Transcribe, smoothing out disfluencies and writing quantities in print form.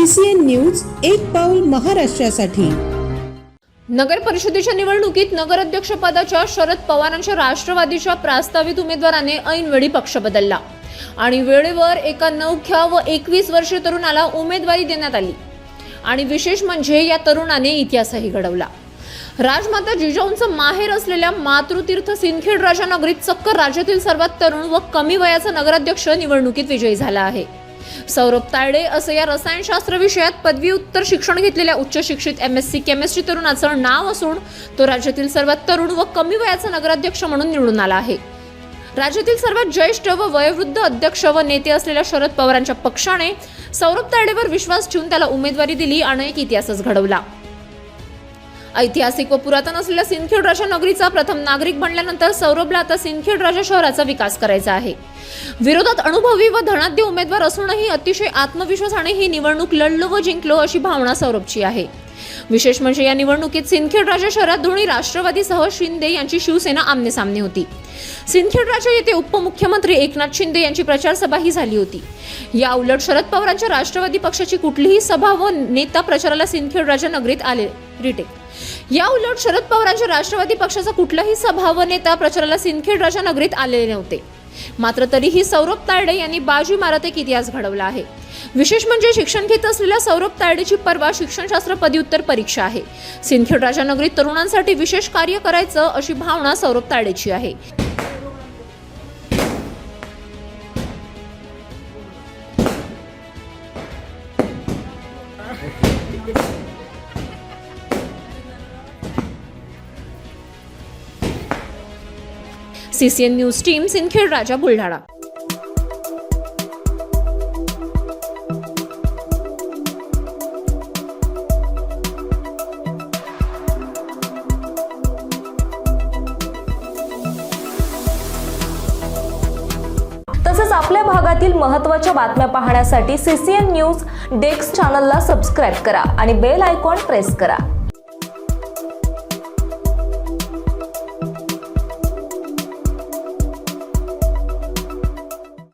CCN news एक पाऊल महाराष्ट्रासाठी। नगर परिषदेच्या निवडणुकीत नगराध्यक्ष पदाच्या शरद पवारांच्या राष्ट्रवादीच्या प्रस्तावित उमेदवाराने ऐनवेळी पक्ष बदलला आणि वेळेवर एका नवख्या व 21 वर्षीय तरुणाला उमेदवारी देण्यात आली। आणि विशेष म्हणजे या तरुणाने इतिहासही घडवला। राजमाता जिजाऊंचं माहेर असलेल्या मातृतीर्थ सिंदखेड राजा नगरीत चक्क राज्यातील सर्वात तरुण व कमी वयाचा नगराध्यक्ष निवडणुकीत विजयी झाला आहे। सौरभ तायडे असं या रसायनशास्त्र विषयात पदव्युत्तर शिक्षण घेतलेल्या उच्च शिक्षित MSc केमिस्ट्री तरुणाचं नाव असून तो राज्यातील सर्वात तरुण व कमी वयाचा नगराध्यक्ष म्हणून निवडून आला आहे। राज्यातील सर्वात ज्येष्ठ व वयोवृद्ध अध्यक्ष व नेते असलेल्या शरद पवारांच्या पक्षाने सौरभ तायडेवर विश्वास ठेवून त्याला उमेदवारी दिली आणि एक इतिहासच घडवला। ऐतिहासिक व पुरातन असलेल्या सिंदखेड राजा नगरीचा प्रथम नागरिक बनल्यानंतर सौरभला आता सिंदखेड राजा शहराचा विकास करायचा आहे। विरोधात अनुभवी व धनाढ्य उमेदवार असूनही अतिशय आत्मविश्वासाने ही निवडणूक लढलो व जिंकलो अशी भावना सौरभची आहे। विशेष म्हणजे या निवडणुकीत सिंदखेड राजा शहरात दोन्ही राष्ट्रवादीसह शिंदे यांची शिवसेना आमनेसामने होती। सिंदखेड राजा येथे उपमुख्यमंत्री एकनाथ शिंदे यांची प्रचार सभाही झाली होती। या उलट शरद पवारांच्या राष्ट्रवादी पक्षाची कुठलीही सभा व नेता प्रचाराला सिंदखेड राजा नगरीत आले रिटेक। या उलट शरद पवारांच्या राष्ट्रवादी पक्षाचा कुठलाही सभा व नेता प्रचाराला सिंदखेड राजा नगरीत आलेले नव्हते। मात्र तरीही सौरभ तायडे यांनी बाजी मारत एक इतिहास घडवला आहे। विशेष म्हणजे शिक्षण घेत असलेल्या सौरभ तायडेची परवा शिक्षणशास्त्र पदव्युत्तर परीक्षा आहे। सिंदखेड राजा नगरीत तरुणांसाठी विशेष कार्य करायचं अशी भावना सौरभ तायडेची आहे। CCN news team Sindkhed Raja Buldhana. तसेच आपल्या भागातील महत्त्वाच्या बातम्या पाहण्यासाठी CCN न्यूज डेस्क चॅनलला सबस्क्राइब करा आणि बेल आयकॉन प्रेस करा।